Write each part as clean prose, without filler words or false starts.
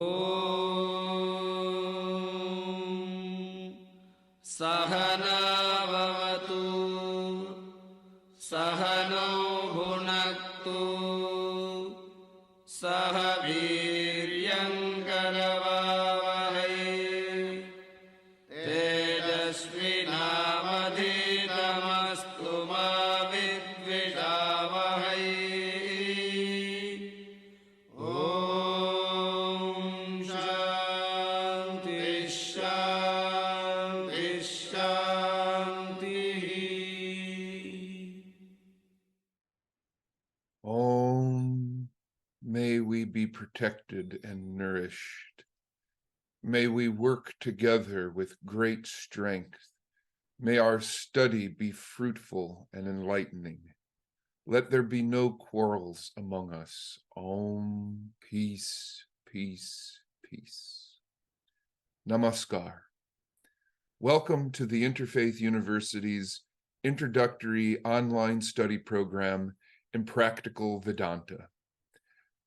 Sahana bhavatu, sahano bhunaktu, sahaviryam karavavahai, tejasvinavadhitamastu ma vidvishavahai. Om Shanti Shanti Shanti. Om, may we be protected and nourished. May we work together with great strength. May our study be fruitful and enlightening. Let there be no quarrels among us. Om, peace, peace, peace. Namaskar. Welcome to the Interfaith University's introductory online study program in Practical Vedanta.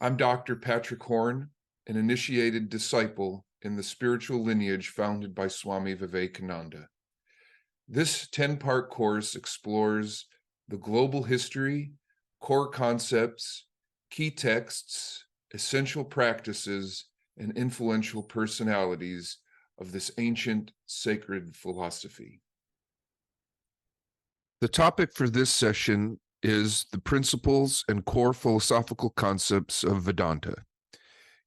I'm Dr. Patrick Horn, an initiated disciple in the spiritual lineage founded by Swami Vivekananda. This 10-part course explores the global history, core concepts, key texts, essential practices, and influential personalities of this ancient sacred philosophy. The topic for this session is the principles and core philosophical concepts of Vedanta.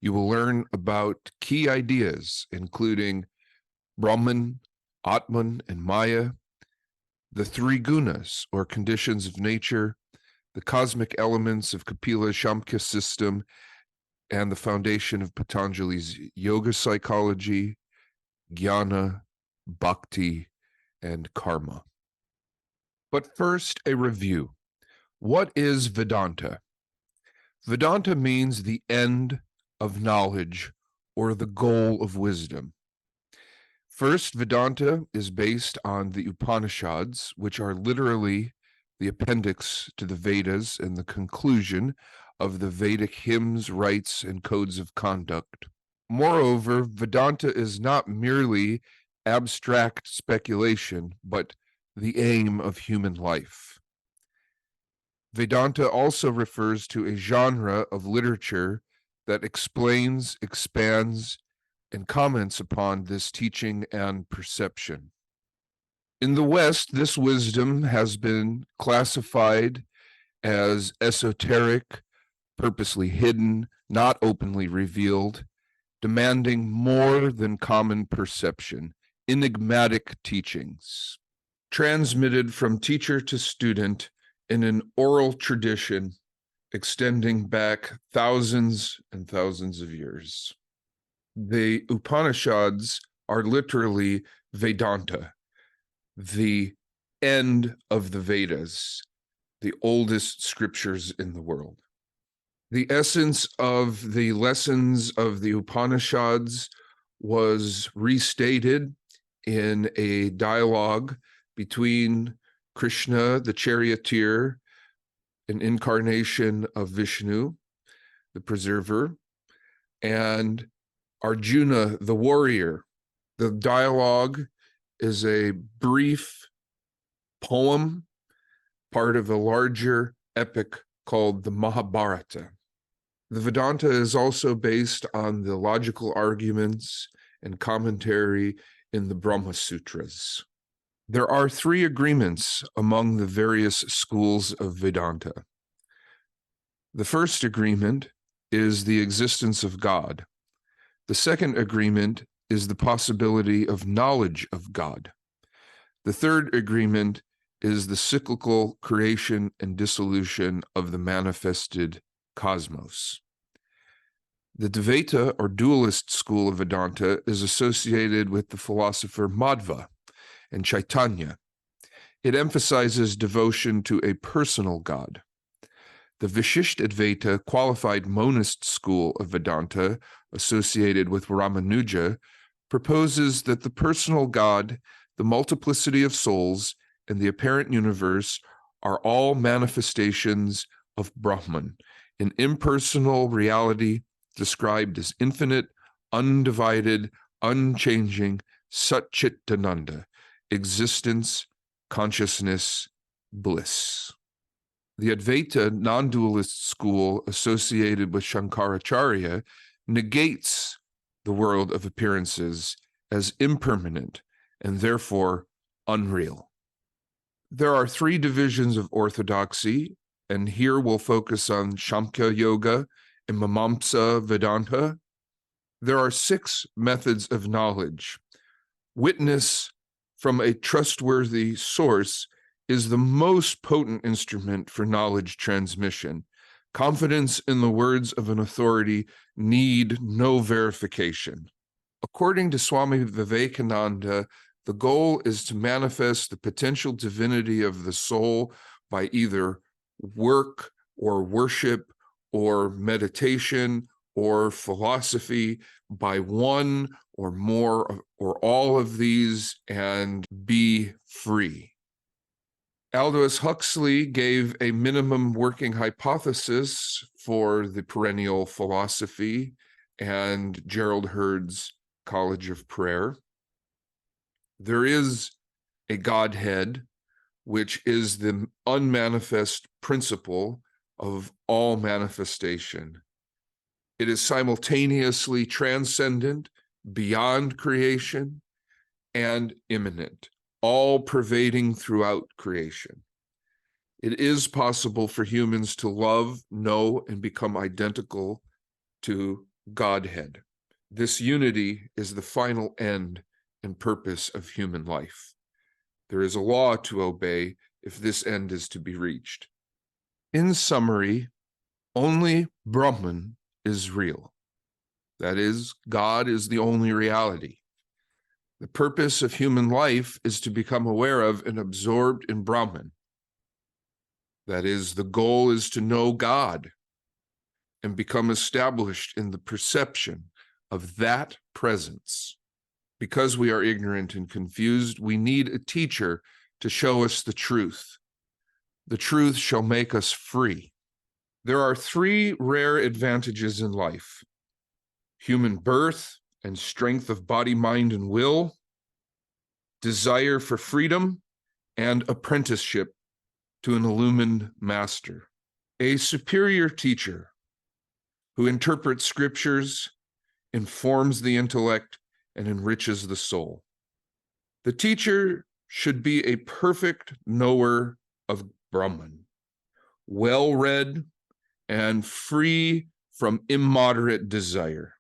You will learn about key ideas, including Brahman, Atman, and Maya, the three gunas, or conditions of nature, the cosmic elements of Kapila Samkhya system, and the foundation of Patanjali's yoga psychology, jnana, bhakti, and karma. But first, a review. What is Vedanta? Vedanta means the end of knowledge or the goal of wisdom. First, Vedanta is based on the Upanishads, which are literally the appendix to the Vedas and the conclusion of the Vedic hymns, rites, and codes of conduct. Moreover, Vedanta is not merely abstract speculation, but the aim of human life. Vedanta also refers to a genre of literature that explains, expands, and comments upon this teaching and perception. In the West, this wisdom has been classified as esoteric, purposely hidden, not openly revealed, demanding more than common perception, enigmatic teachings, transmitted from teacher to student in an oral tradition extending back thousands and thousands of years. The Upanishads are literally Vedanta, the end of the Vedas, the oldest scriptures in the world. The essence of the lessons of the Upanishads was restated in a dialogue between Krishna, the charioteer, an incarnation of Vishnu, the preserver, and Arjuna, the warrior. The dialogue is a brief poem, part of a larger epic called the Mahabharata. The Vedanta is also based on the logical arguments and commentary in the Brahma Sutras. There are three agreements among the various schools of Vedanta. The first agreement is the existence of God. The second agreement is the possibility of knowledge of God. The third agreement is the cyclical creation and dissolution of the manifested cosmos. The Dvaita, or dualist school of Vedanta, is associated with the philosopher Madhva and Chaitanya. It emphasizes devotion to a personal God. The Vishishtadvaita, qualified monist school of Vedanta, associated with Ramanuja, proposes that the personal God, the multiplicity of souls, and the apparent universe are all manifestations of Brahman, an impersonal reality described as infinite, undivided, unchanging Satchitananda, existence, consciousness, bliss. The Advaita non-dualist school associated with Shankaracharya negates the world of appearances as impermanent and therefore unreal. There are three divisions of orthodoxy, and here we'll focus on Samkhya Yoga and Mimamsa Vedanta. There are 6 methods of knowledge. Witness from a trustworthy source is the most potent instrument for knowledge transmission. Confidence in the words of an authority need no verification. According to Swami Vivekananda, the goal is to manifest the potential divinity of the soul by either work or worship or meditation or philosophy, by one or more or all of these, and be free. Aldous Huxley gave a minimum working hypothesis for the perennial philosophy and Gerald Hurd's College of Prayer. There is a Godhead, which is the unmanifest principle of all manifestation. It is simultaneously transcendent, beyond creation, and immanent, all pervading throughout creation. It is possible for humans to love, know, and become identical to Godhead. This unity is the final end and purpose of human life. There is a law to obey if this end is to be reached. In summary, only Brahman is real. That is, God is the only reality. The purpose of human life is to become aware of and absorbed in Brahman. That is, the goal is to know God and become established in the perception of that presence. Because we are ignorant and confused, we need a teacher to show us the truth. The truth shall make us free. There are 3 rare advantages in life: human birth and strength of body, mind, and will, desire for freedom, and apprenticeship to an illumined master. A superior teacher who interprets scriptures, informs the intellect, and enriches the soul. The teacher should be a perfect knower of Brahman, well-read, and free from immoderate desire.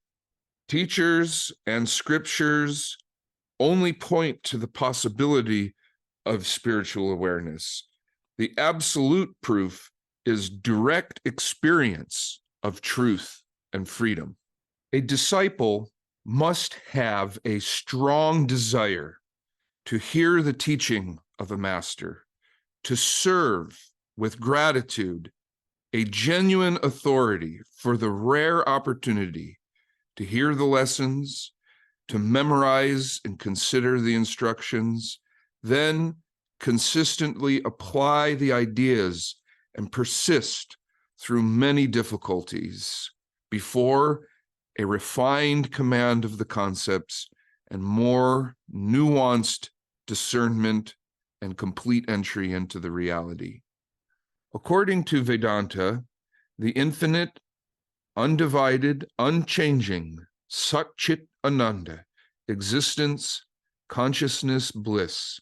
Teachers and scriptures only point to the possibility of spiritual awareness. The absolute proof is direct experience of truth and freedom. A disciple must have a strong desire to hear the teaching of a master, to serve with gratitude a genuine authority for the rare opportunity to hear the lessons, to memorize and consider the instructions, then consistently apply the ideas and persist through many difficulties before a refined command of the concepts and more nuanced discernment and complete entry into the reality. According to Vedanta, the infinite, undivided, unchanging Satchit Ananda, existence, consciousness, bliss,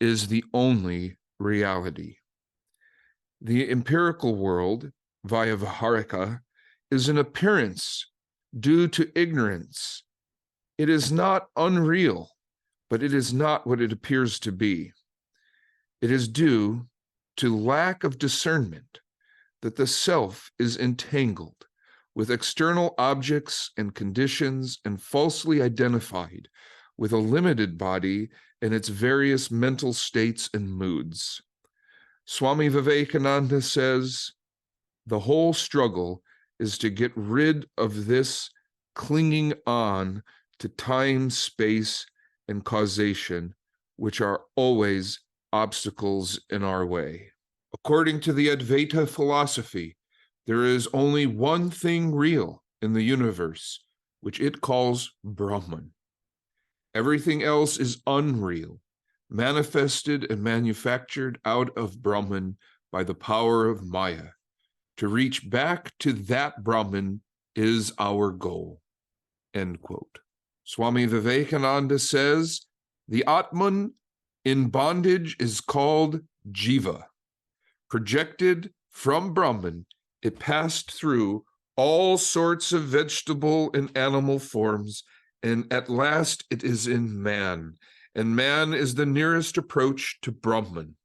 is the only reality. The empirical world, via Viharika, is an appearance due to ignorance. It is not unreal, but it is not what it appears to be. It is due to lack of discernment that the self is entangled with external objects and conditions and falsely identified with a limited body and its various mental states and moods. Swami Vivekananda says, the whole struggle is to get rid of this clinging on to time, space, and causation, which are always obstacles in our way. According to the Advaita philosophy, there is only one thing real in the universe, which it calls Brahman. Everything else is unreal, manifested and manufactured out of Brahman by the power of Maya. To reach back to that Brahman is our goal." End quote. Swami Vivekananda says, the Atman in bondage is called Jiva. Projected from Brahman, it passed through all sorts of vegetable and animal forms, and at last it is in man, and man is the nearest approach to Brahman.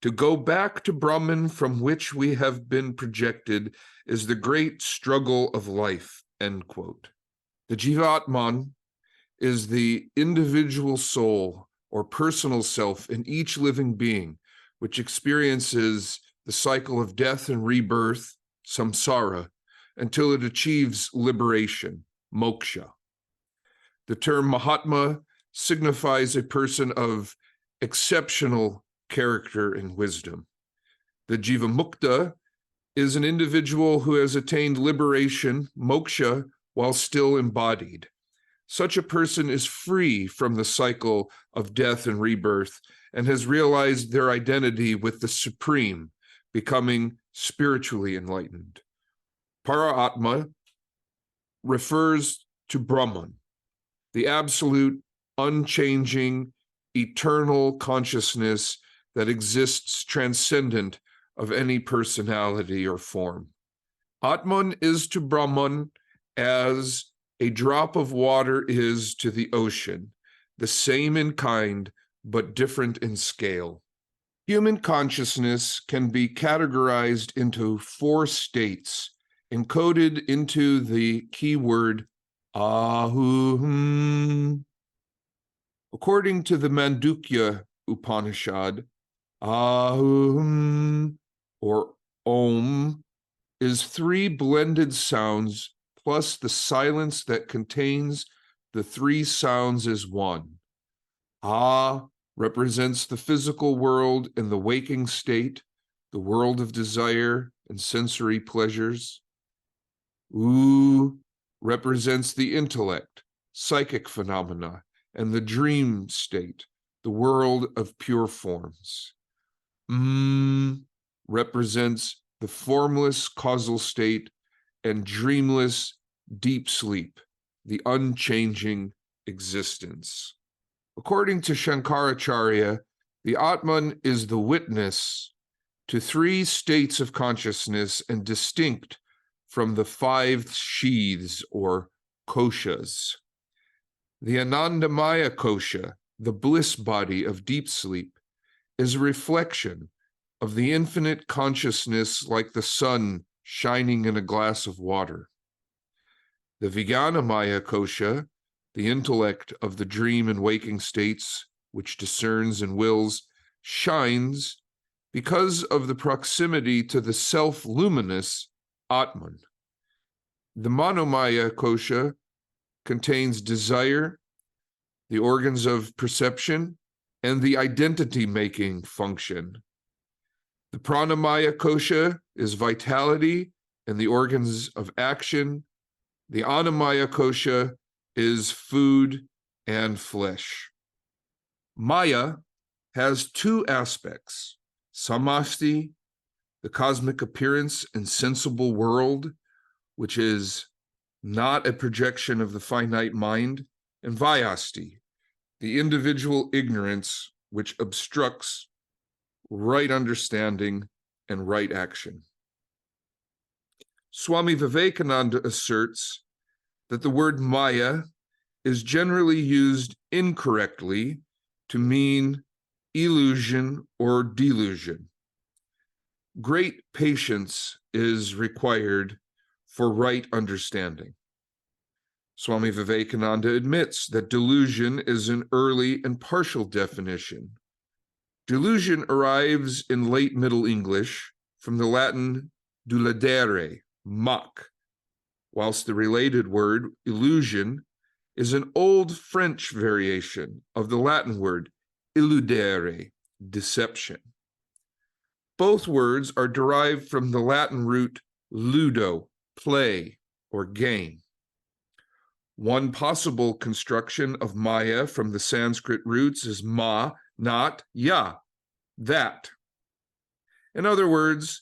To go back to Brahman from which we have been projected is the great struggle of life, end quote. The Jivatman is the individual soul or personal self in each living being, which experiences the cycle of death and rebirth, samsara, until it achieves liberation, moksha. The term Mahatma signifies a person of exceptional character and wisdom. The Jivamukta is an individual who has attained liberation, moksha, while still embodied. Such a person is free from the cycle of death and rebirth and has realized their identity with the Supreme, becoming spiritually enlightened. Para-Atma refers to Brahman, the absolute, unchanging, eternal consciousness that exists transcendent of any personality or form. Atman is to Brahman as a drop of water is to the ocean, the same in kind, but different in scale. Human consciousness can be categorized into 4 states, encoded into the keyword ahum. According to the Mandukya Upanishad, ahum, or om, is 3 blended sounds plus the silence that contains the 3 sounds as one. Ah represents the physical world and the waking state, the world of desire and sensory pleasures. U represents the intellect, psychic phenomena, and the dream state, the world of pure forms. Represents the formless causal state and dreamless deep sleep, the unchanging existence. According to Shankaracharya, the Atman is the witness to 3 states of consciousness and distinct from the 5 sheaths or koshas. The Anandamaya kosha, the bliss body of deep sleep, is a reflection of the infinite consciousness like the sun shining in a glass of water. The Vijnanamaya kosha, the intellect of the dream and waking states, which discerns and wills, shines because of the proximity to the self-luminous Atman. The Manomaya kosha contains desire, the organs of perception, and the identity-making function. The Pranamaya kosha is vitality and the organs of action. The Annamaya kosha is food and flesh. Maya has 2 aspects: samasti, the cosmic appearance and sensible world, which is not a projection of the finite mind, and vyasti, the individual ignorance which obstructs right understanding and right action. Swami Vivekananda asserts that the word Maya is generally used incorrectly to mean illusion or delusion. Great patience is required for right understanding. Swami Vivekananda admits that delusion is an early and partial definition. Delusion arrives in late Middle English from the Latin deludere, mock, whilst the related word illusion is an old French variation of the Latin word illudere, deception. Both words are derived from the Latin root ludo, play or game. One possible construction of Maya from the Sanskrit roots is ma, not ya, that. In other words,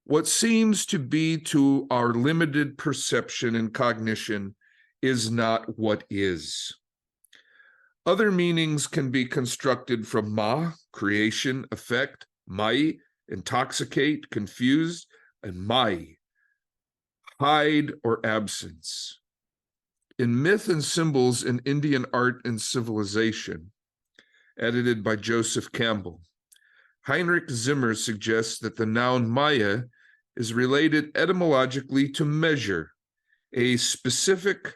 what seems to be to our limited perception and cognition is not what is. Other meanings can be constructed from ma, creation, effect, mai, intoxicate, confused, and mai, hide or absence. In Myth and Symbols in Indian Art and Civilization, edited by Joseph Campbell, Heinrich Zimmer suggests that the noun Maya is related etymologically to measure, a specific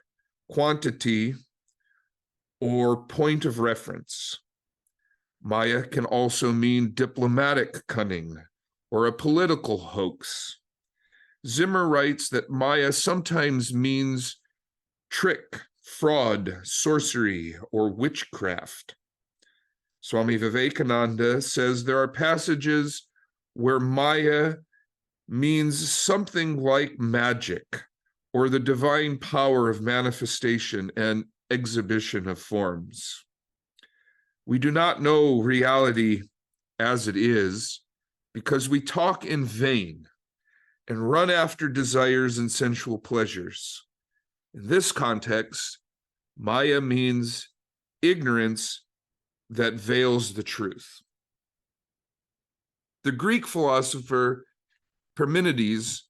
quantity or point of reference. Maya can also mean diplomatic cunning or a political hoax. Zimmer writes that Maya sometimes means trick, fraud, sorcery, or witchcraft. Swami Vivekananda says there are passages where Maya means something like magic or the divine power of manifestation and exhibition of forms. We do not know reality as it is because we talk in vain and run after desires and sensual pleasures. In this context, Maya means ignorance that veils the truth. The Greek philosopher Parmenides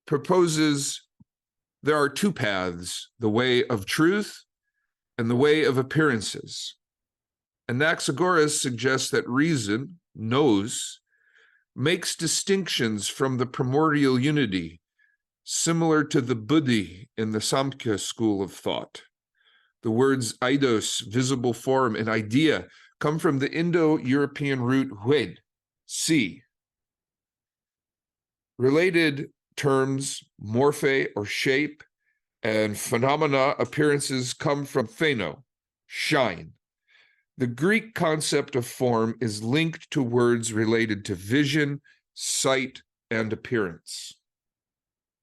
proposes there are two paths, the way of truth and the way of appearances. Anaxagoras suggests that reason, nous, makes distinctions from the primordial unity, similar to the buddhi in the Samkhya school of thought. The words eidos, visible form, and idea come from the Indo-European root hued, see. Related terms, morphe or shape, and phenomena, appearances, come from pheno, shine. The Greek concept of form is linked to words related to vision, sight, and appearance.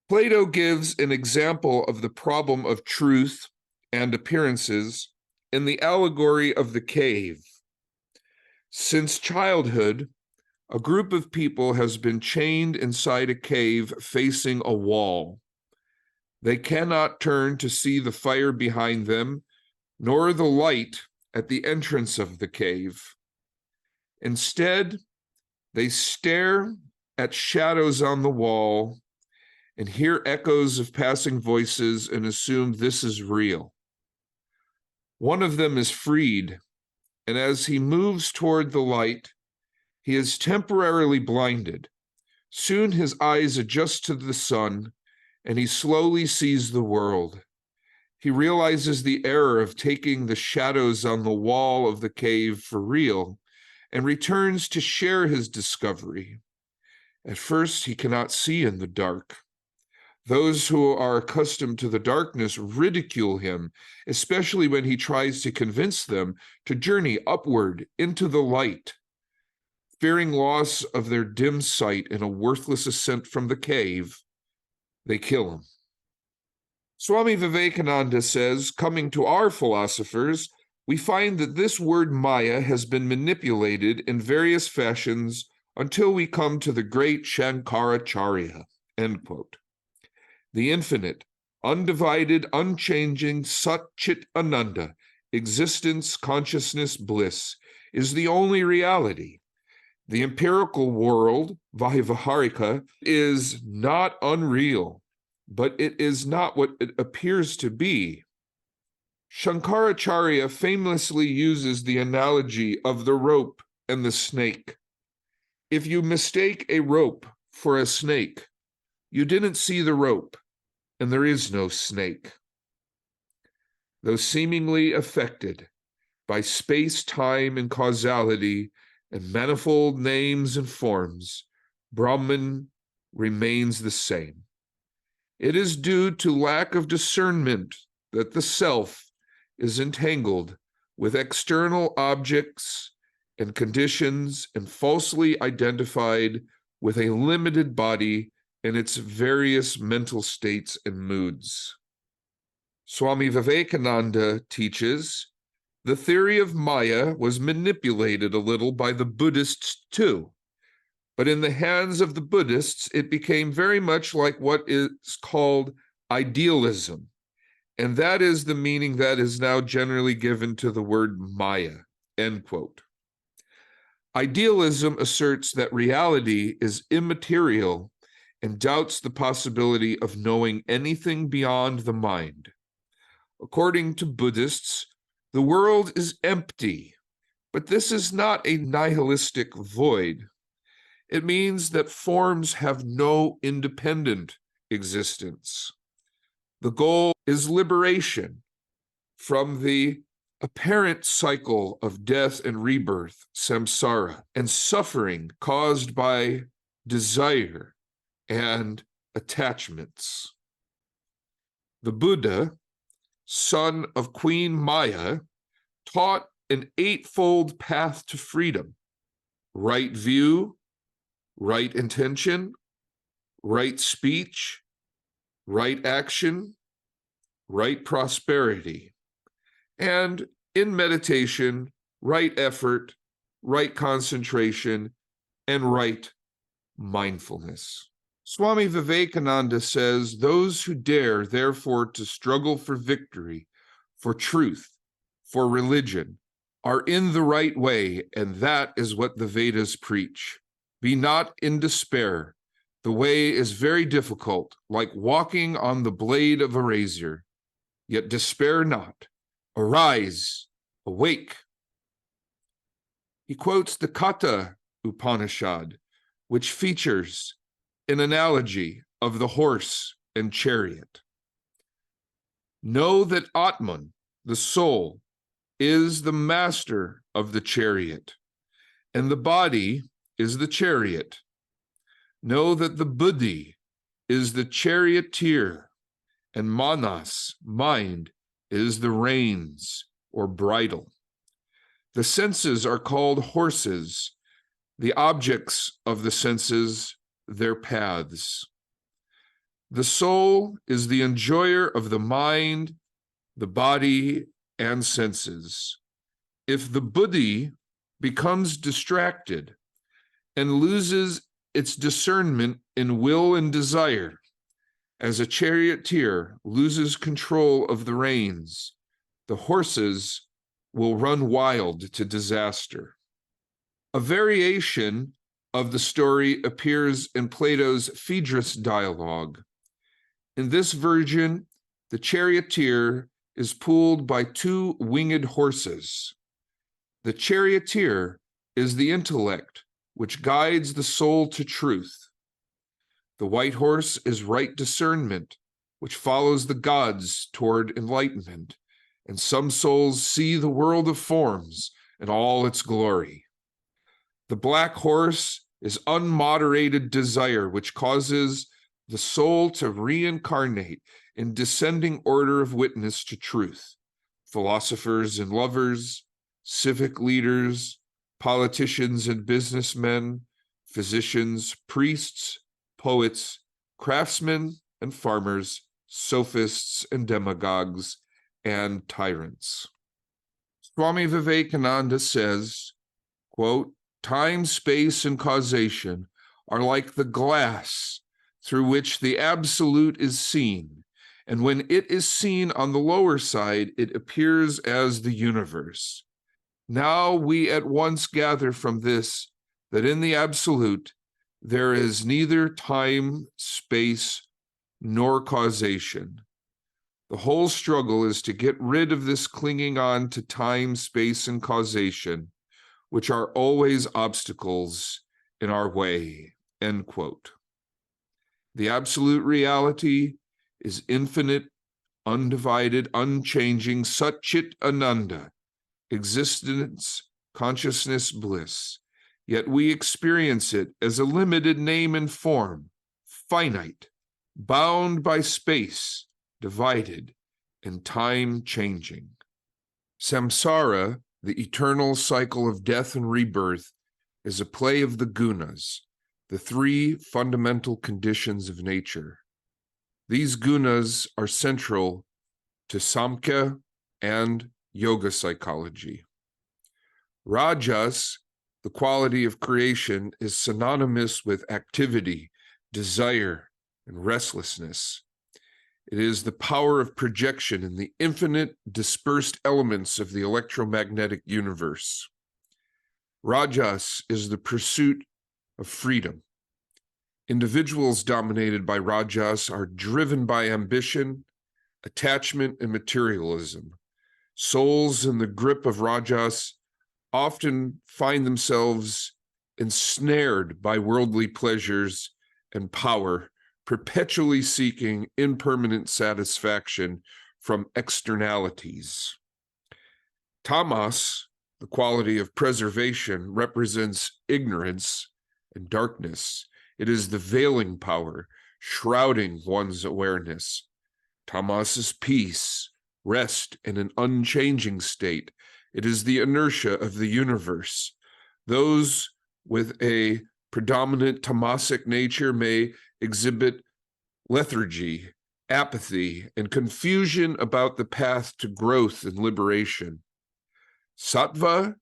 Plato gives an example of the problem of truth and appearances in the allegory of the cave. Since childhood, a group of people has been chained inside a cave facing a wall. They cannot turn to see the fire behind them, nor the light at the entrance of the cave. Instead, they stare at shadows on the wall and hear echoes of passing voices and assume this is real. One of them is freed, and as he moves toward the light, he is temporarily blinded. Soon his eyes adjust to the sun, and he slowly sees the world. He realizes the error of taking the shadows on the wall of the cave for real and returns to share his discovery. At first, he cannot see in the dark. Those who are accustomed to the darkness ridicule him, especially when he tries to convince them to journey upward into the light. Fearing loss of their dim sight in a worthless ascent from the cave, they kill him. Swami Vivekananda says, coming to our philosophers, we find that this word Maya has been manipulated in various fashions until we come to the great Shankaracharya, end quote. The infinite, undivided, unchanging Sat Chit Ananda, existence, consciousness, bliss, is the only reality. The empirical world, Vaivaharika, is not unreal, but it is not what it appears to be. Shankaracharya famously uses the analogy of the rope and the snake. If you mistake a rope for a snake, you didn't see the rope, and there is no snake. Though seemingly affected by space, time, and causality, and manifold names and forms, Brahman remains the same. It is due to lack of discernment that the self is entangled with external objects and conditions and falsely identified with a limited body and its various mental states and moods. Swami Vivekananda teaches the theory of Maya was manipulated a little by the Buddhists too, but in the hands of the Buddhists, it became very much like what is called idealism, and that is the meaning that is now generally given to the word Maya, end quote. Idealism asserts that reality is immaterial and doubts the possibility of knowing anything beyond the mind. According to Buddhists, the world is empty, but this is not a nihilistic void. It means that forms have no independent existence. The goal is liberation from the apparent cycle of death and rebirth, samsara, and suffering caused by desire and attachments. The Buddha, son of Queen Maya, taught an eightfold path to freedom: right view, right intention, right speech, right action, right prosperity, and in meditation, right effort, right concentration, and right mindfulness. Swami Vivekananda says, those who dare, therefore, to struggle for victory, for truth, for religion, are in the right way, and that is what the Vedas preach. Be not in despair. The way is very difficult, like walking on the blade of a razor. Yet despair not. Arise, awake. He quotes the Katha Upanishad, which features an analogy of the horse and chariot. Know that Atman, the soul, is the master of the chariot, and the body is the chariot. Know that the buddhi is the charioteer, and manas, mind, is the reins or bridle. The senses are called horses, the objects of the senses their paths. The soul is the enjoyer of the mind, the body, and senses. If the buddhi becomes distracted and loses its discernment in will and desire, as a charioteer loses control of the reins, the horses will run wild to disaster. A variation of the story appears in Plato's Phaedrus dialogue. In this version, the charioteer is pulled by two winged horses. The charioteer is the intellect which guides the soul to truth. The white horse is right discernment, which follows the gods toward enlightenment, and some souls see the world of forms in all its glory. The black horse is unmoderated desire, which causes the soul to reincarnate in descending order of witness to truth. Philosophers and lovers, civic leaders, politicians and businessmen, physicians, priests, poets, craftsmen and farmers, sophists and demagogues, and tyrants. Swami Vivekananda says, quote, time, space, and causation are like the glass through which the absolute is seen, and when it is seen on the lower side, it appears as the universe. Now we at once gather from this that in the absolute there is neither time, space, nor causation. The whole struggle is to get rid of this clinging on to time, space, and causation, which are always obstacles in our way, end quote. The absolute reality is infinite, undivided, unchanging, Satchit Ananda, existence, consciousness, bliss. Yet we experience it as a limited name and form, finite, bound by space, divided, and time changing. Samsara, the eternal cycle of death and rebirth, is a play of the gunas, the three fundamental conditions of nature. These gunas are central to Samkhya and yoga psychology. Rajas, the quality of creation, is synonymous with activity, desire, and restlessness. It is the power of projection in the infinite dispersed elements of the electromagnetic universe. Rajas is the pursuit of freedom. Individuals dominated by Rajas are driven by ambition, attachment, and materialism. Souls in the grip of Rajas often find themselves ensnared by worldly pleasures and power, perpetually seeking impermanent satisfaction from externalities. Tamas, the quality of preservation, represents ignorance and darkness. It is the veiling power, shrouding one's awareness. Tamas is peace, rest in an unchanging state. It is the inertia of the universe. Those with a predominant tamasic nature may exhibit lethargy, apathy, and confusion about the path to growth and liberation. Sattva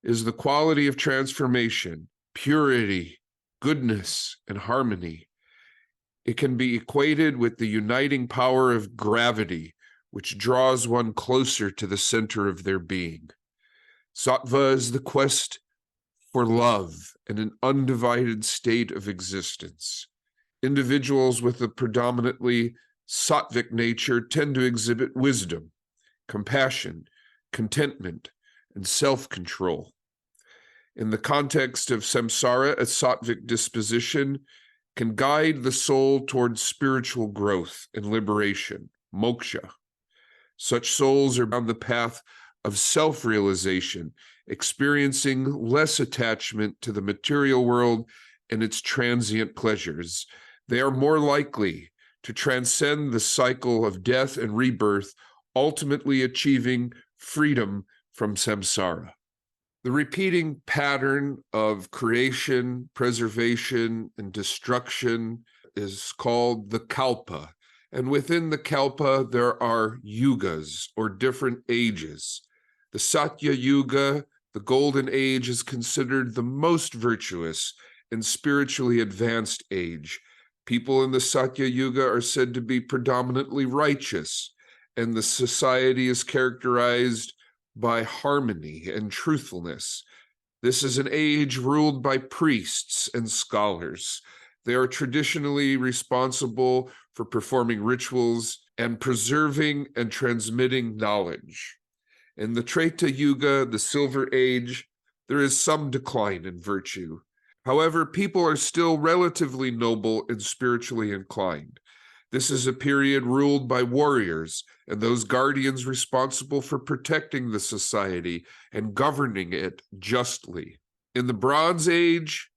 is the quality of transformation, purity, goodness, and harmony. It can be equated with the uniting power of gravity, which draws one closer to the center of their being. Sattva is the quest for love and an undivided state of existence. Individuals with a predominantly sattvic nature tend to exhibit wisdom, compassion, contentment, and self-control. In the context of samsara, a sattvic disposition can guide the soul towards spiritual growth and liberation, moksha. Such souls are on the path of self-realization, experiencing less attachment to the material world and its transient pleasures. They are more likely to transcend the cycle of death and rebirth, ultimately achieving freedom from samsara. The repeating pattern of creation, preservation, and destruction is called the kalpa. And within the kalpa, there are yugas, or different ages. The Satya Yuga, the golden age, is considered the most virtuous and spiritually advanced age. People in the Satya Yuga are said to be predominantly righteous, and the society is characterized by harmony and truthfulness. This is an age ruled by priests and scholars. They are traditionally responsible for performing rituals and preserving and transmitting knowledge. In the Treta Yuga, the Silver Age, there is some decline in virtue. However, people are still relatively noble and spiritually inclined. This is a period ruled by warriors and those guardians responsible for protecting the society and governing it justly. In the Bronze Age,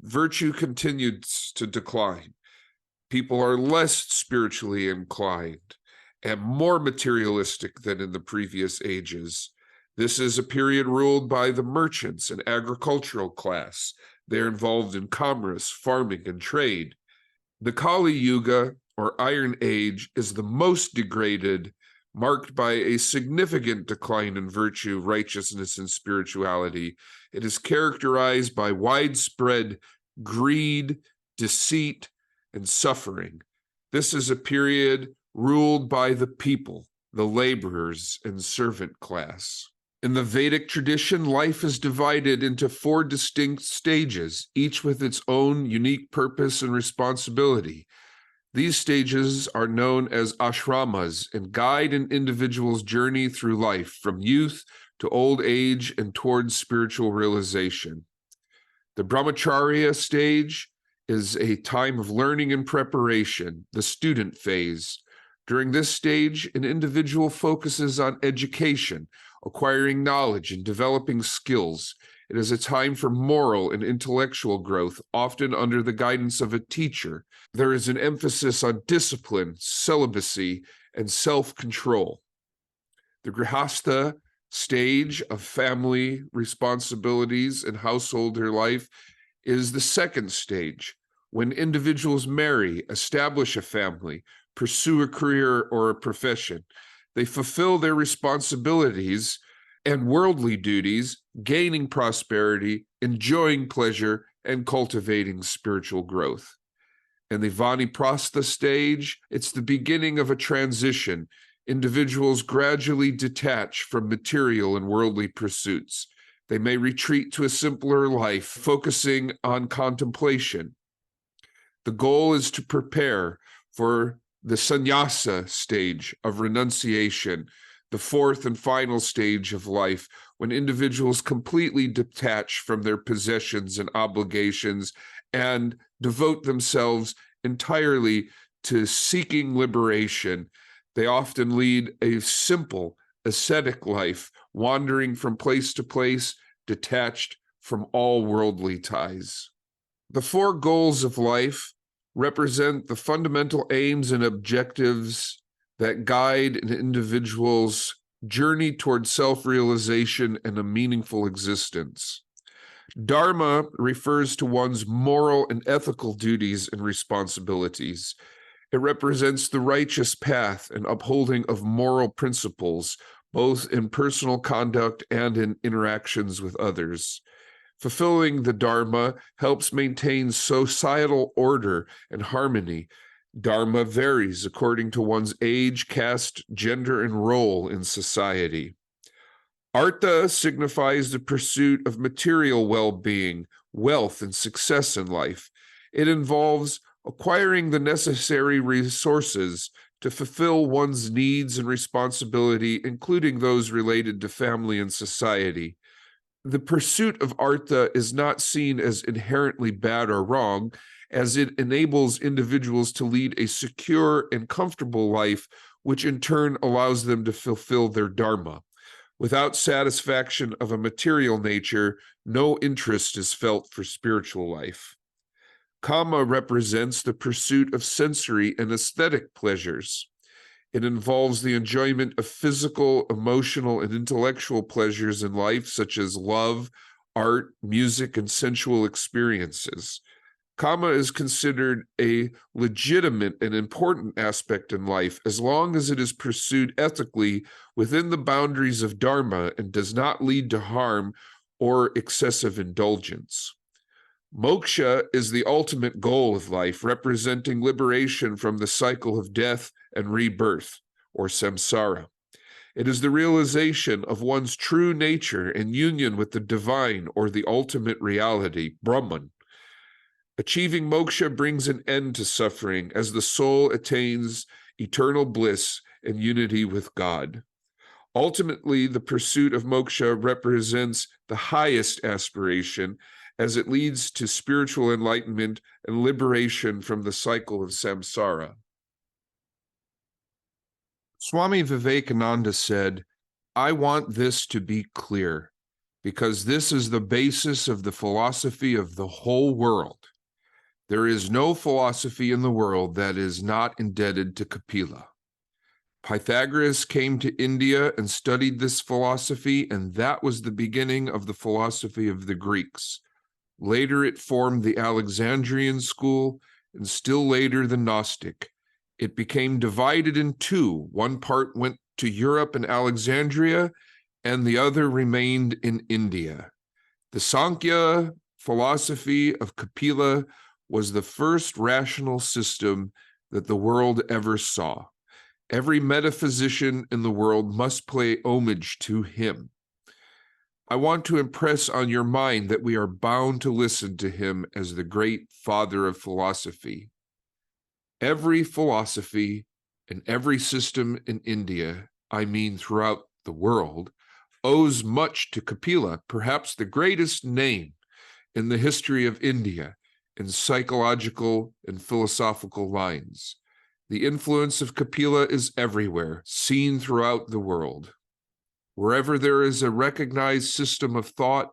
virtue continues to decline. People are less spiritually inclined and more materialistic than in the previous ages. This is a period ruled by the merchants and agricultural class. They're involved in commerce, farming, and trade. The Kali Yuga, or Iron Age, is the most degraded, marked by a significant decline in virtue, righteousness, and spirituality. It is characterized by widespread greed, deceit, and suffering. This is a period ruled by the people, the laborers, and servant class. In the Vedic tradition, life is divided into 4 distinct stages, each with its own unique purpose and responsibility. These stages are known as ashramas and guide an individual's journey through life from youth to old age and towards spiritual realization. The brahmacharya stage is a time of learning and preparation, the student phase. During this stage, an individual focuses on education, acquiring knowledge, and developing skills. It is a time for moral and intellectual growth, often under the guidance of a teacher. There is an emphasis on discipline, celibacy, and self-control. The grihastha stage of family responsibilities and householder life is the second stage, when individuals marry, establish a family, pursue a career or a profession. They fulfill their responsibilities and worldly duties, gaining prosperity, enjoying pleasure, and cultivating spiritual growth. In the Vaniprastha stage, it's the beginning of a transition. Individuals gradually detach from material and worldly pursuits. They may retreat to a simpler life, focusing on contemplation. The goal is to prepare for the sannyasa stage of renunciation, the fourth and final stage of life, when individuals completely detach from their possessions and obligations and devote themselves entirely to seeking liberation. They often lead a simple, ascetic life, wandering from place to place, detached from all worldly ties. The four goals of life represent the fundamental aims and objectives that guide an individual's journey toward self-realization and a meaningful existence. Dharma refers to one's moral and ethical duties and responsibilities. It represents the righteous path and upholding of moral principles, both in personal conduct and in interactions with others. Fulfilling the Dharma helps maintain societal order and harmony. Dharma varies according to one's age, caste, gender, and role in society. Artha signifies the pursuit of material well-being, wealth, and success in life. It involves acquiring the necessary resources to fulfill one's needs and responsibility, including those related to family and society. The pursuit of artha is not seen as inherently bad or wrong, as it enables individuals to lead a secure and comfortable life, which in turn allows them to fulfill their dharma. Without satisfaction of a material nature, no interest is felt for spiritual life. Kama represents the pursuit of sensory and aesthetic pleasures. It involves the enjoyment of physical, emotional, and intellectual pleasures in life, such as love, art, music, and sensual experiences. Kama is considered a legitimate and important aspect in life as long as it is pursued ethically within the boundaries of Dharma and does not lead to harm or excessive indulgence. Moksha is the ultimate goal of life, representing liberation from the cycle of death and rebirth, or samsara. It is the realization of one's true nature and union with the divine or the ultimate reality, Brahman. Achieving moksha brings an end to suffering as the soul attains eternal bliss and unity with God. Ultimately, the pursuit of moksha represents the highest aspiration as it leads to spiritual enlightenment and liberation from the cycle of samsara. Swami Vivekananda said, "I want this to be clear, because this is the basis of the philosophy of the whole world. There is no philosophy in the world that is not indebted to Kapila. Pythagoras came to India and studied this philosophy, and that was the beginning of the philosophy of the Greeks. Later it formed the Alexandrian school, and still later the Gnostic. It became divided in two. One part went to Europe and Alexandria, and the other remained in India. The Samkhya philosophy of Kapila was the first rational system that the world ever saw. Every metaphysician in the world must pay homage to him. I want to impress on your mind that we are bound to listen to him as the great father of philosophy. Every philosophy and every system in India, I mean throughout the world, owes much to Kapila, perhaps the greatest name in the history of India in psychological and philosophical lines. The influence of Kapila is everywhere, seen throughout the world. Wherever there is a recognized system of thought,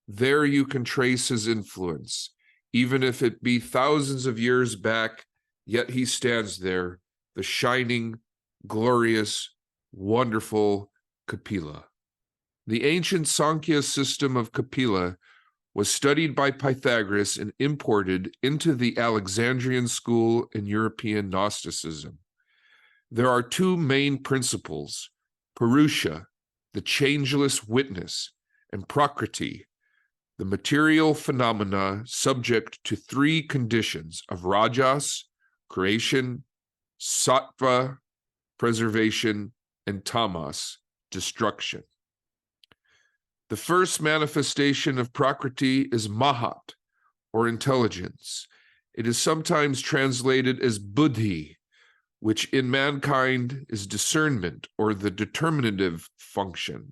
there you can trace his influence. Even if it be thousands of years back, yet he stands there, the shining, glorious, wonderful Kapila. The ancient Samkhya system of Kapila was studied by Pythagoras and imported into the Alexandrian school in European Gnosticism. There are two main principles, Purusha, the changeless witness, and Prakriti, the material phenomena subject to three conditions of Rajas, creation, Sattva, preservation, and Tamas, destruction. The first manifestation of Prakriti is Mahat, or intelligence. It is sometimes translated as Buddhi, which in mankind is discernment, or the determinative function.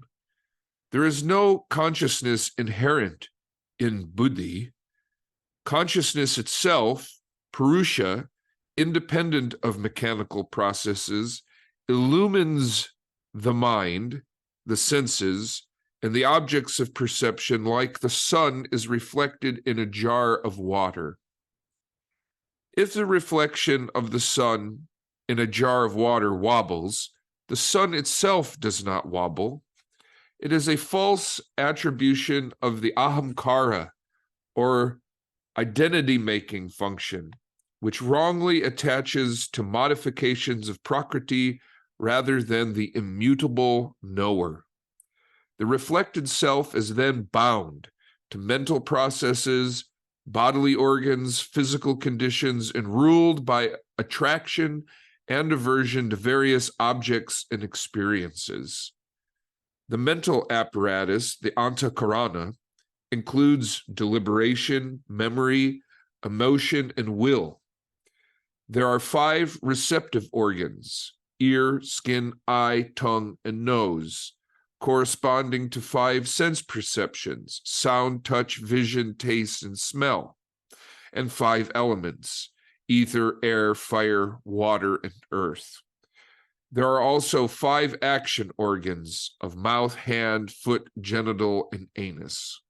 There is no consciousness inherent in Buddhi. Consciousness itself, Purusha, independent of mechanical processes, illumines the mind, the senses, and the objects of perception like the sun is reflected in a jar of water. If the reflection of the sun in a jar of water wobbles, the sun itself does not wobble. It is a false attribution of the ahamkara, or identity-making function, which wrongly attaches to modifications of Prakriti rather than the immutable knower. The reflected self is then bound to mental processes, bodily organs, physical conditions, and ruled by attraction and aversion to various objects and experiences. The mental apparatus, the antakarana, includes deliberation, memory, emotion, and will. There are 5 receptive organs: ear, skin, eye, tongue, and nose, corresponding to 5 sense perceptions: sound, touch, vision, taste, and smell, and 5 elements: ether, air, fire, water, and earth. There are also 5 action organs of mouth, hand, foot, genital, and anus.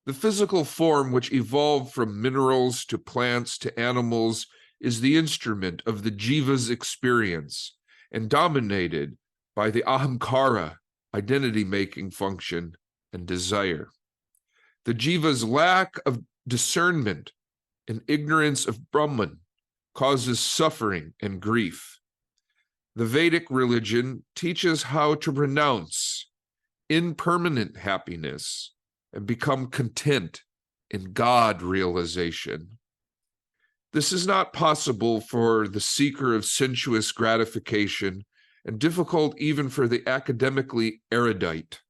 The physical form, which evolved from minerals to plants to animals, is the instrument of the jiva's experience and dominated by the ahamkara, identity-making function, and desire. The jiva's lack of discernment and ignorance of Brahman causes suffering and grief. The Vedic religion teaches how to renounce impermanent happiness and become content in God realization. This is not possible for the seeker of sensuous gratification and difficult even for the academically erudite.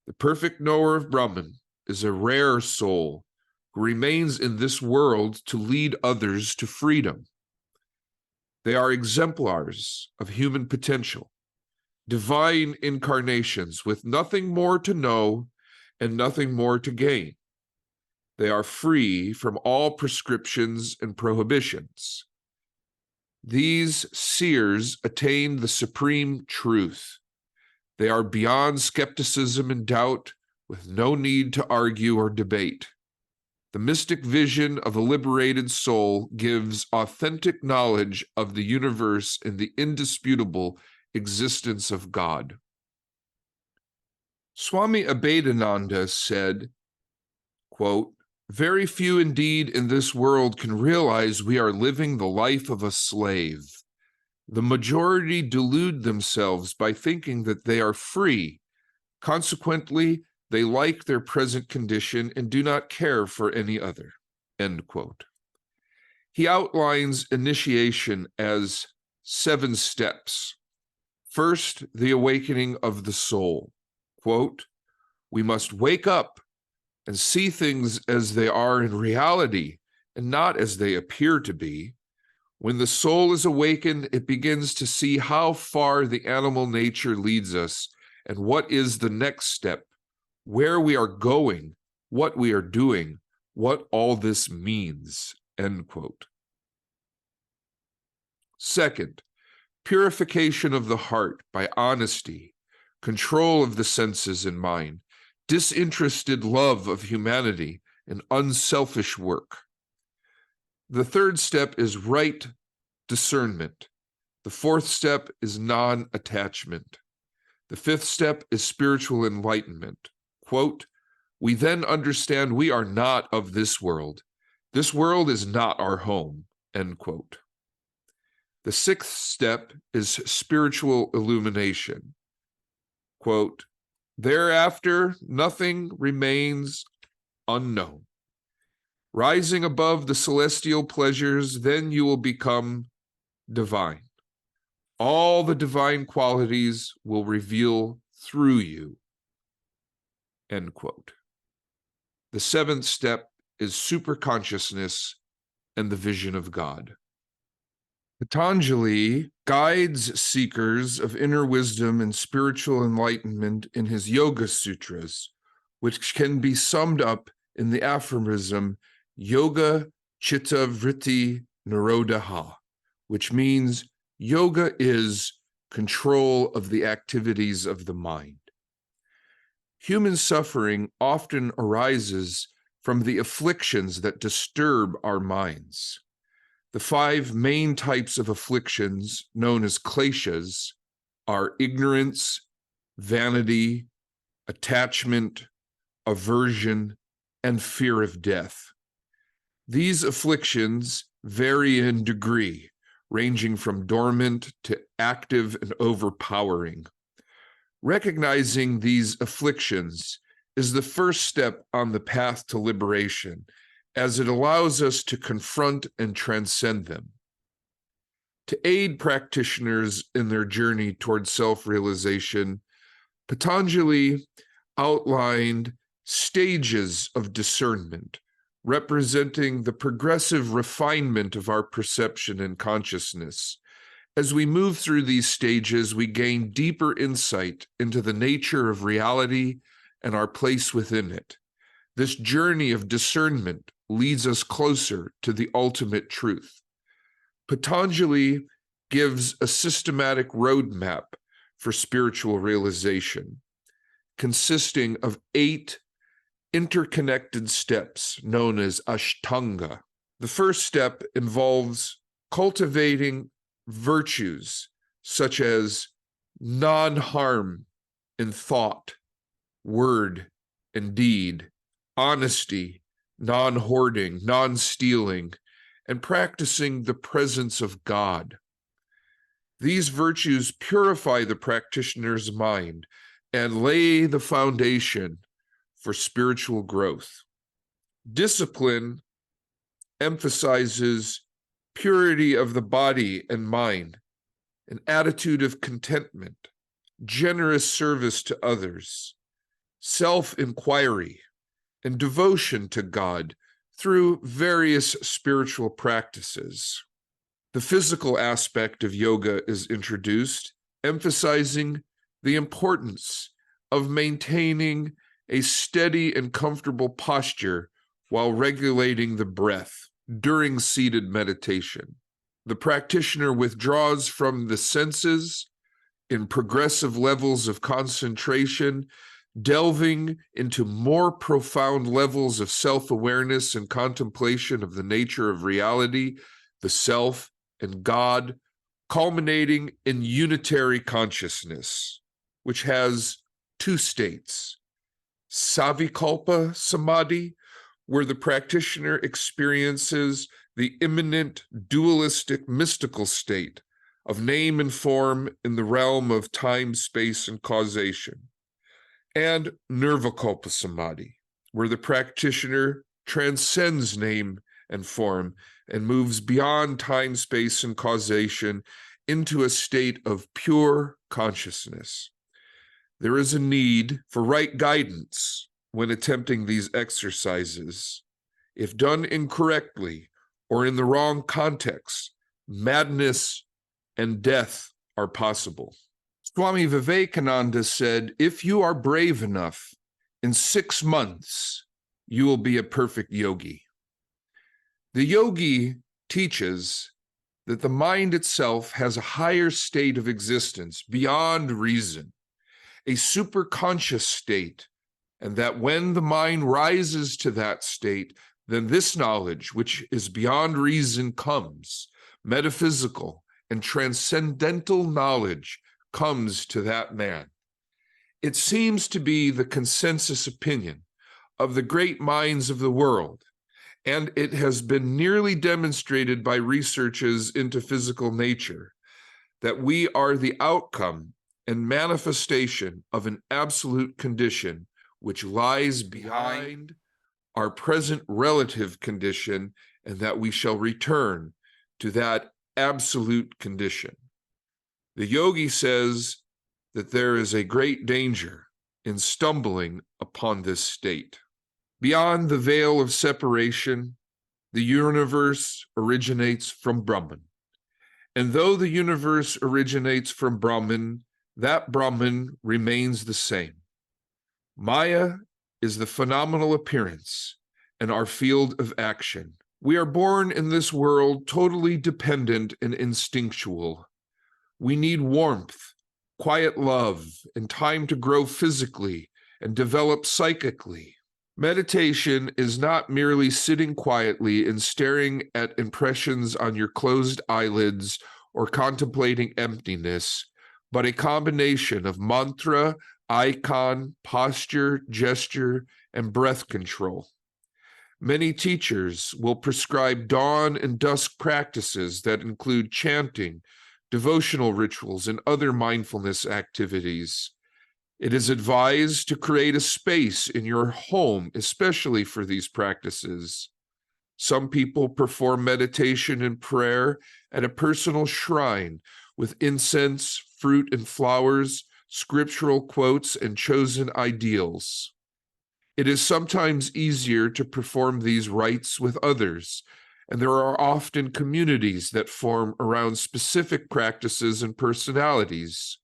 The perfect knower of Brahman is a rare soul who remains in this world to lead others to freedom. They are exemplars of human potential, divine incarnations with nothing more to know and nothing more to gain. They are free from all prescriptions and prohibitions. These seers attain the supreme truth. They are beyond skepticism and doubt, with no need to argue or debate. The mystic vision of a liberated soul gives authentic knowledge of the universe and the indisputable existence of God. Swami Abhedananda said, quote, "Very few indeed in this world can realize we are living the life of a slave. The majority delude themselves by thinking that they are free. Consequently, they like their present condition and do not care for any other." End quote. He outlines initiation as 7 steps. First, the awakening of the soul. Quote, "We must wake up and see things as they are in reality and not as they appear to be. When the soul is awakened, it begins to see how far the animal nature leads us and what is the next step, where we are going, what we are doing, what all this means." End quote. Second, purification of the heart by honesty, control of the senses and mind, disinterested love of humanity, and unselfish work. The third step is right discernment. The fourth step is non-attachment. The fifth step is spiritual enlightenment. Quote, "We then understand we are not of this world. This world is not our home." End quote. The sixth step is spiritual illumination. Quote, thereafter, nothing remains unknown. Rising above the celestial pleasures, then you will become divine. All the divine qualities will reveal through you. End quote. The seventh step is superconsciousness and the vision of God. Patanjali guides seekers of inner wisdom and spiritual enlightenment in his Yoga Sutras, which can be summed up in the aphorism Yoga Chitta Vritti Nirodha, which means yoga is control of the activities of the mind. Human suffering often arises from the afflictions that disturb our minds. The five main types of afflictions, known as kleshas, are ignorance, vanity, attachment, aversion, and fear of death. These afflictions vary in degree, ranging from dormant to active and overpowering. Recognizing these afflictions is the first step on the path to liberation, as it allows us to confront and transcend them. To aid practitioners in their journey toward self-realization, Patanjali outlined stages of discernment, representing the progressive refinement of our perception and consciousness. As we move through these stages, we gain deeper insight into the nature of reality and our place within it. This journey of discernment leads us closer to the ultimate truth. Patanjali gives a systematic roadmap for spiritual realization, consisting of 8 interconnected steps known as Ashtanga. The first step involves cultivating virtues such as non-harm in thought, word, and deed, honesty, non-hoarding, non-stealing, and practicing the presence of God. These virtues purify the practitioner's mind and lay the foundation for spiritual growth. Discipline emphasizes purity of the body and mind, an attitude of contentment, generous service to others, self-inquiry, and devotion to God through various spiritual practices. The physical aspect of yoga is introduced, emphasizing the importance of maintaining a steady and comfortable posture while regulating the breath during seated meditation. The practitioner withdraws from the senses in progressive levels of concentration, delving into more profound levels of self-awareness and contemplation of the nature of reality, the self, and God, culminating in unitary consciousness, which has 2 states. Savikalpa Samadhi, where the practitioner experiences the immanent dualistic mystical state of name and form in the realm of time, space, and causation. And Nirvikalpa Samadhi, where the practitioner transcends name and form and moves beyond time, space, and causation into a state of pure consciousness. There is a need for right guidance when attempting these exercises. If done incorrectly or in the wrong context, madness and death are possible. Swami Vivekananda said, if you are brave enough, in 6 months, you will be a perfect yogi. The yogi teaches that the mind itself has a higher state of existence beyond reason, a superconscious state, and that when the mind rises to that state, then this knowledge, which is beyond reason, comes. Metaphysical and transcendental knowledge comes to that man. It seems to be the consensus opinion of the great minds of the world, And it has been nearly demonstrated by researches into physical nature that we are the outcome and manifestation of an absolute condition which lies behind our present relative condition, and that we shall return to that absolute condition. The yogi says that there is a great danger in stumbling upon this state. Beyond the veil of separation, the universe originates from Brahman. And though the universe originates from Brahman, that Brahman remains the same. Maya is the phenomenal appearance and our field of action. We are born in this world totally dependent and instinctual. We need warmth, quiet love, and time to grow physically and develop psychically. Meditation is not merely sitting quietly and staring at impressions on your closed eyelids or contemplating emptiness, but a combination of mantra, icon, posture, gesture, and breath control. Many teachers will prescribe dawn and dusk practices that include chanting, devotional rituals, and other mindfulness activities. It is advised to create a space in your home, especially for these practices. Some people perform meditation and prayer at a personal shrine with incense, fruit and flowers, scriptural quotes, and chosen ideals. It is sometimes easier to perform these rites with others, and there are often communities that form around specific practices and personalities.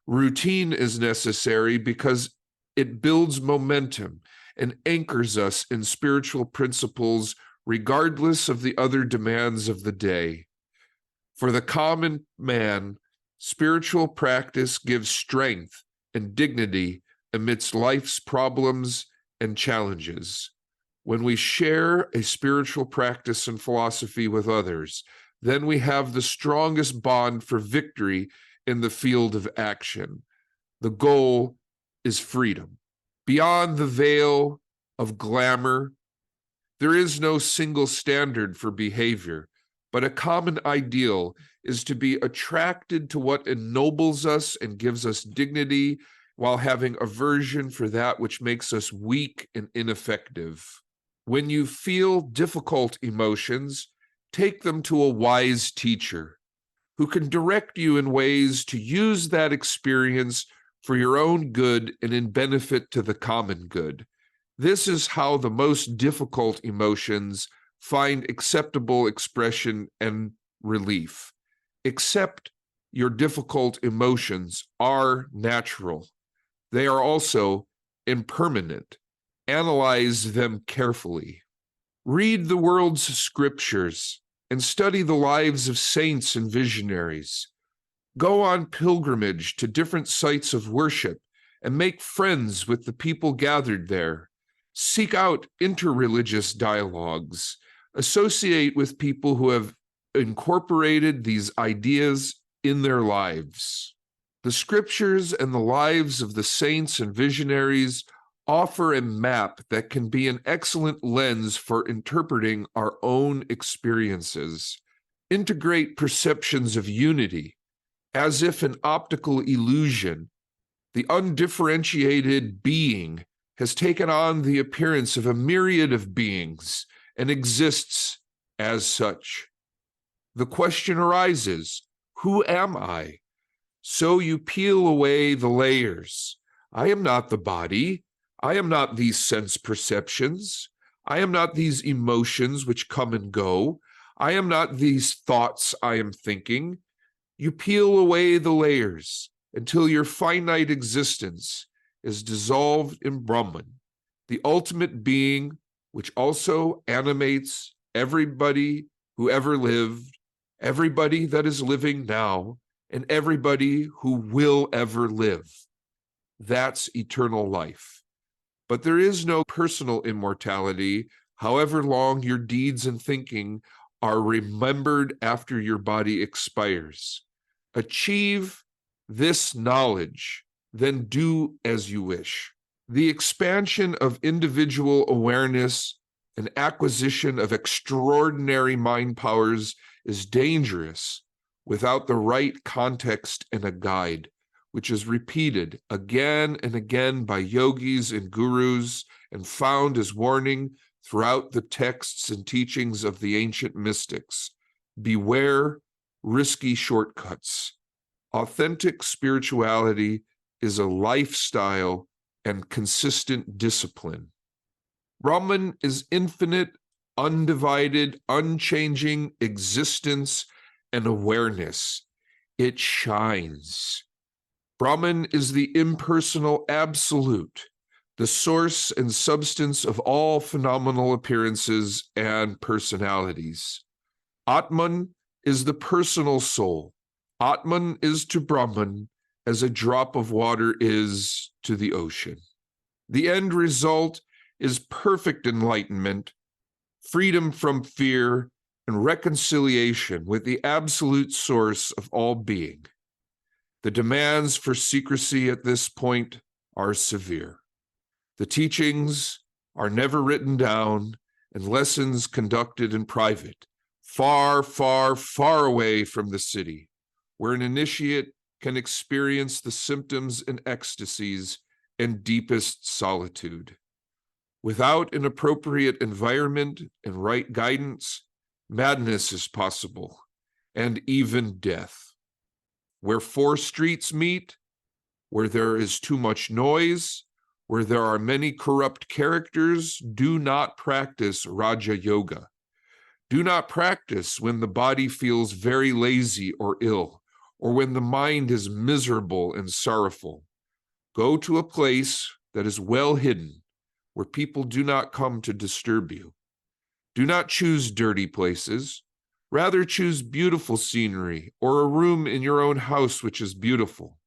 Routine is necessary because it builds momentum and anchors us in spiritual principles regardless of the other demands of the day. For the common man, spiritual practice gives strength and dignity amidst life's problems and challenges. When we share a spiritual practice and philosophy with others, then we have the strongest bond for victory in the field of action. The goal is freedom. Beyond the veil of glamour, there is no single standard for behavior, but a common ideal is to be attracted to what ennobles us and gives us dignity while having aversion for that which makes us weak and ineffective. When you feel difficult emotions, take them to a wise teacher who can direct you in ways to use that experience for your own good and in benefit to the common good. This is how the most difficult emotions find acceptable expression and relief. Accept your difficult emotions are natural. They are also impermanent. Analyze them carefully. Read the world's scriptures and study the lives of saints and visionaries. Go on pilgrimage to different sites of worship and make friends with the people gathered there. Seek out interreligious dialogues. Associate with people who have incorporated these ideas in their lives. The scriptures and the lives of the saints and visionaries offer a map that can be an excellent lens for interpreting our own experiences. Integrate perceptions of unity, as if an optical illusion. The undifferentiated being has taken on the appearance of a myriad of beings and exists as such. The question arises, who am I? So you peel away the layers. I am not the body. I am not these sense perceptions. I am not these emotions which come and go. I am not these thoughts I am thinking. You peel away the layers until your finite existence is dissolved in Brahman, the ultimate being which also animates everybody who ever lived, everybody that is living now, and everybody who will ever live. That's eternal life. But there is no personal immortality, however long your deeds and thinking are remembered after your body expires. Achieve this knowledge, then do as you wish. The expansion of individual awareness An acquisition of extraordinary mind powers is dangerous without the right context and a guide, which is repeated again and again by yogis and gurus and found as warning throughout the texts and teachings of the ancient mystics. Beware risky shortcuts. Authentic spirituality is a lifestyle and consistent discipline. Brahman is infinite, undivided, unchanging existence and awareness. It shines. Brahman is the impersonal absolute, the source and substance of all phenomenal appearances and personalities. Atman is the personal soul. Atman is to Brahman as a drop of water is to the ocean. The end result is perfect enlightenment, freedom from fear, and reconciliation with the absolute source of all being. The demands for secrecy at this point are severe. The teachings are never written down and lessons conducted in private, far, far, far away from the city, where an initiate can experience the symptoms and ecstasies and deepest solitude. Without an appropriate environment and right guidance, madness is possible, and even death. Where four streets meet, where there is too much noise, where there are many corrupt characters, do not practice Raja Yoga. Do not practice when the body feels very lazy or ill, or when the mind is miserable and sorrowful. Go to a place that is well hidden, where people do not come to disturb you. Do not choose dirty places. Rather choose beautiful scenery or a room in your own house which is beautiful.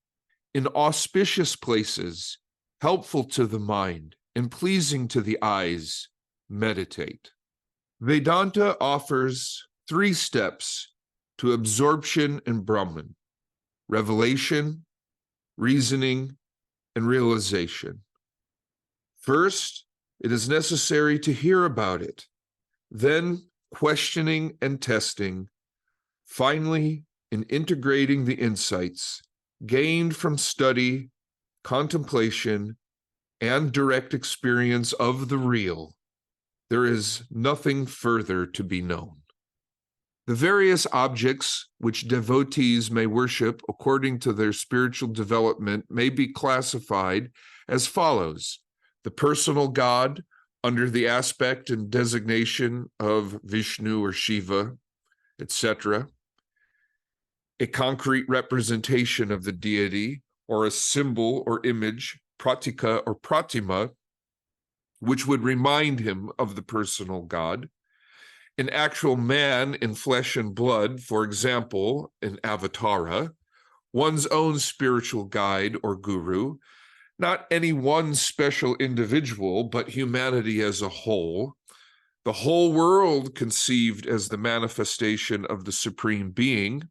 In auspicious places, helpful to the mind and pleasing to the eyes, meditate. Vedanta offers 3 steps to absorption in Brahman: revelation, reasoning, and realization. First, it is necessary to hear about it, then questioning and testing, finally, in integrating the insights gained from study, contemplation, and direct experience of the real. There is nothing further to be known. The various objects which devotees may worship according to their spiritual development may be classified as follows: the personal God, under the aspect and designation of Vishnu or Shiva, etc. A concrete representation of the deity, or a symbol or image, pratika or pratima, which would remind him of the personal God. An actual man in flesh and blood, for example, an avatara, one's own spiritual guide or guru, not any one special individual, but humanity as a whole, the whole world conceived as the manifestation of the Supreme Being,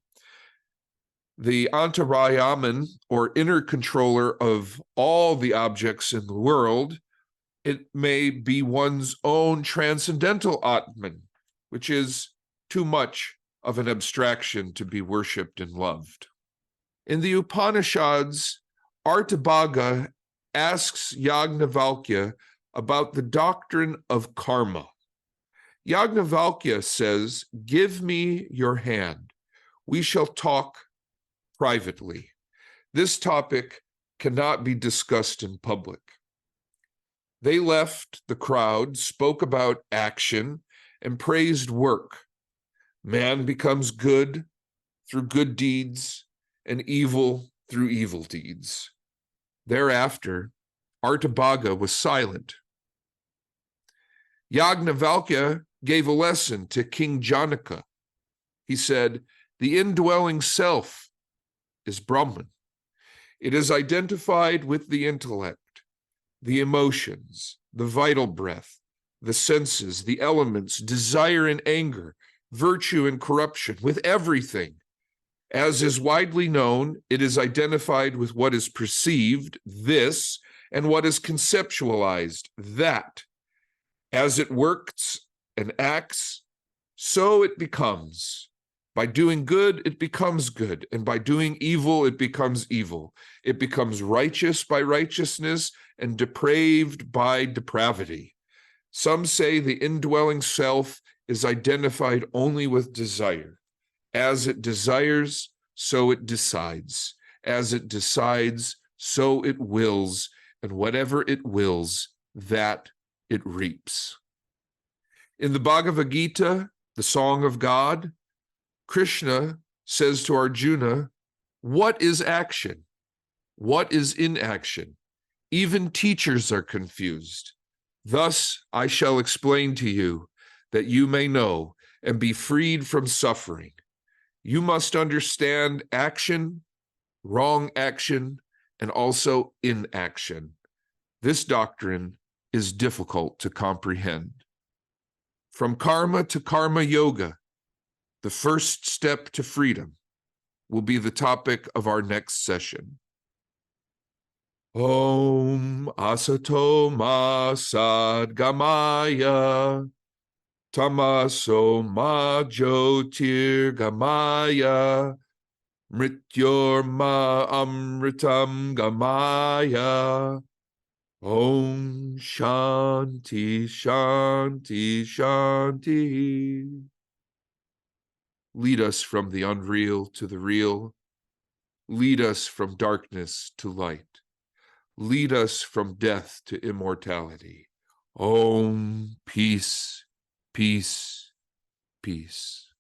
the Antarayaman, or inner controller of all the objects in the world. It may be one's own transcendental Atman, which is too much of an abstraction to be worshipped and loved. In the Upanishads, Artabhaga asks Yajnavalkya about the doctrine of karma. Yajnavalkya says, "Give me your hand. We shall talk privately. This topic cannot be discussed in public." They left the crowd, spoke about action, and praised work. Man becomes good through good deeds, and evil through evil deeds. Thereafter, Artabhaga was silent. Yajnavalkya gave a lesson to King Janaka. He said, "The indwelling self is Brahman. It is identified with the intellect, the emotions, the vital breath, the senses, the elements, desire and anger, virtue and corruption, with everything. As is widely known, it is identified with what is perceived, this, and what is conceptualized, that. As it works and acts, so it becomes. By doing good, it becomes good. And by doing evil, it becomes evil. It becomes righteous by righteousness and depraved by depravity. Some say the indwelling self is identified only with desire. As it desires, so it decides. As it decides, so it wills. And whatever it wills, that it reaps. In the Bhagavad Gita, the Song of God, Krishna says to Arjuna, what is action? What is inaction? Even teachers are confused. Thus I shall explain to you that you may know and be freed from suffering. You must understand action, wrong action, and also inaction. This doctrine is difficult to comprehend. From karma to karma yoga, the first step to freedom, will be the topic of our next session. Om asato ma sadgamaya tamaso ma jyotir gamaya mrityor ma amritam gamaya. Om shanti shanti shanti. Lead us from the unreal to the real. Lead us from darkness to light. Lead us from death to immortality. Om, peace, peace, peace.